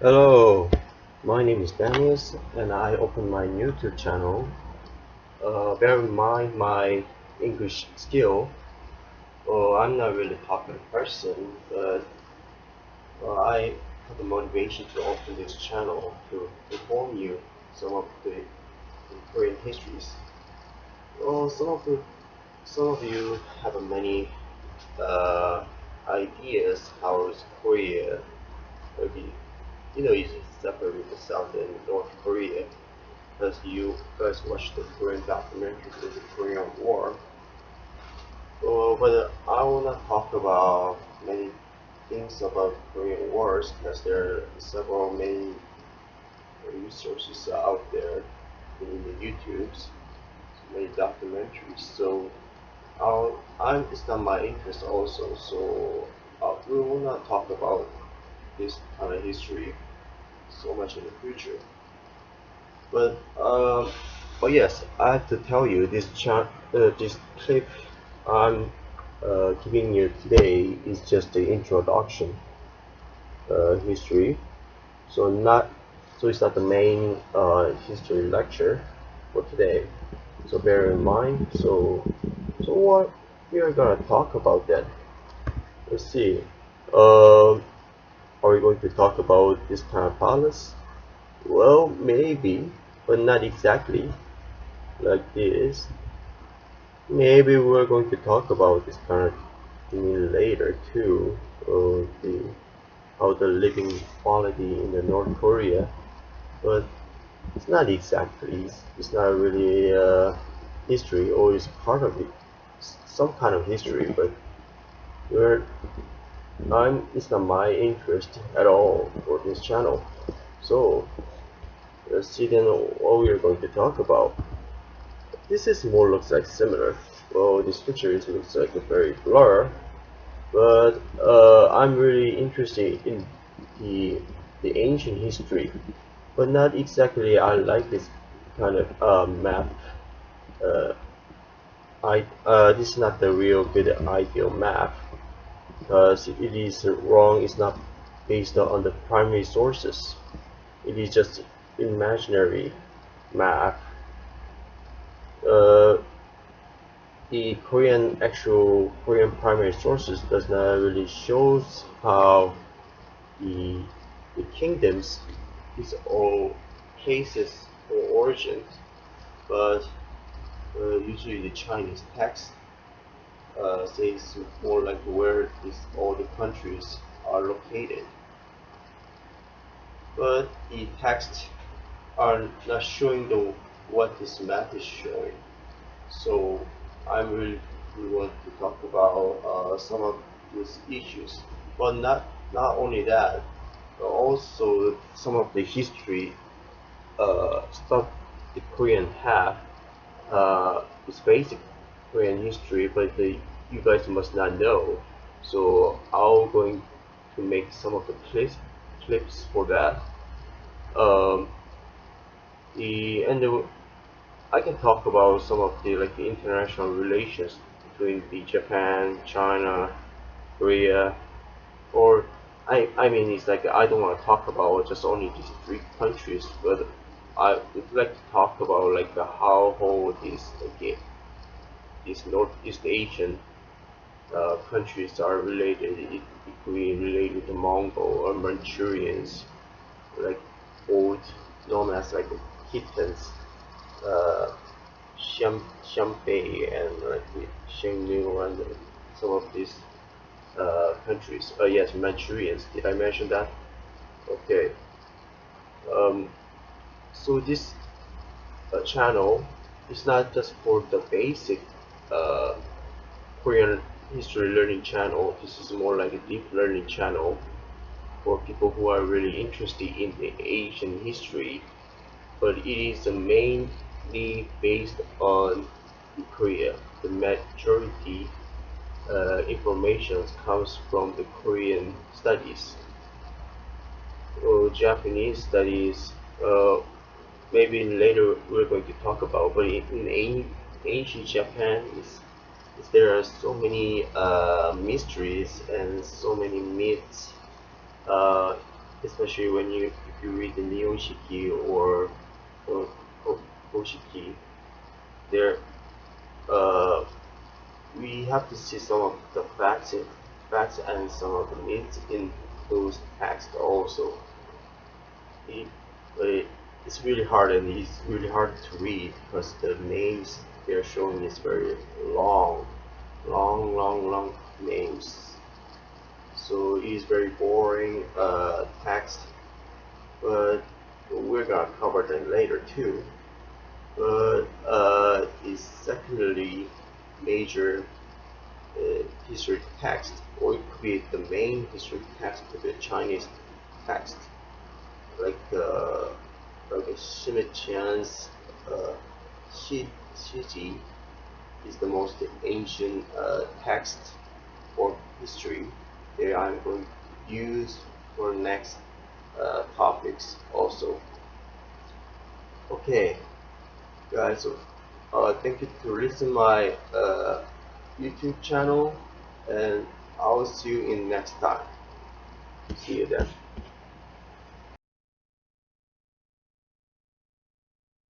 Hello, my name is Dennis and I opened my YouTube channel. Bear in mind my English skill. I'm not really a talking person, but I have the motivation to open this channel to inform you some of the Korean histories. Well, some of you have many uh, ideas how is Korea, maybe it's separate with the South and North Korea. Because you guys watched the Korean documentary for the Korean War. But I will not talk about many things about Korean wars because there are several many resources out there in the YouTubes, many documentaries. So it's not my interest also. So we will not talk about this kind of history so much in the future. But yes, I have to tell you this clip I'm giving you today is just the introduction history. So not so it's not the main history lecture for today. So bear in mind. So what we are gonna talk about then? Let's see. Um, are we going to talk about this kind of palace? Well, maybe, but not exactly like this. Maybe we're going to talk about this kind of thing later too. How the living quality in the North Korea, but it's not exactly. It's not really history, or it's part of it, some kind of history. But we're it's not my interest at all for this channel. So let's see then what we are going to talk about. This is more looks like similar. Well, this picture looks like a very blur, but I'm really interested in the the ancient history, but not exactly. I like this kind of map. Uh, this is not the real good ideal map because it is wrong. It's not based on the primary sources. It is just imaginary map. Uh, the actual Korean primary sources does not really shows how the the kingdoms is all places or origins, but usually the Chinese text says more like where all the countries are located, but the texts are not showing the what this map is showing. So I really want to talk about some of these issues, but not only that, but also some of the history stuff the Korean have. It's basic Korean history, but you guys must not know. So I'm going to make some of the clips for that. Um, I can talk about some of the the international relations between the Japan, China, Korea, or I mean it's like I don't want to talk about just only these three countries, but I would like to talk about how whole these Northeast Asian countries are related. It could be related to Mongol or Manchurians, like old known as like Kitans, uh, Xianbei and like the Shengnu and some of these countries. Yes, Manchurians. Did I mention that? Okay. Um, so this channel is not just for the basic uh, Korean history learning channel. This is more like a deep learning channel for people who are really interested in the Asian history, but it is mainly based on Korea. The majority information comes from the Korean studies or Japanese studies. Maybe later we're going to talk about, but in ancient Japan, there are so many mysteries and so many myths. Uh, especially when if you read the Nihonshiki or Koshiki, there uh, we have to see some of the facts and some of the myths in those texts also. It, uh, it's really hard and it's really hard to read because the names they're showing is very long, long names. So it is very boring text, but we're gonna cover them later too. But it's secondly major history text, or it could be the main history text of the Chinese text, like Shimichian's uh, Shiji is the most ancient text for history that I'm going to use for next topics also. Okay, guys, so thank you to listen my YouTube channel, and I'll see you in next time. See you then.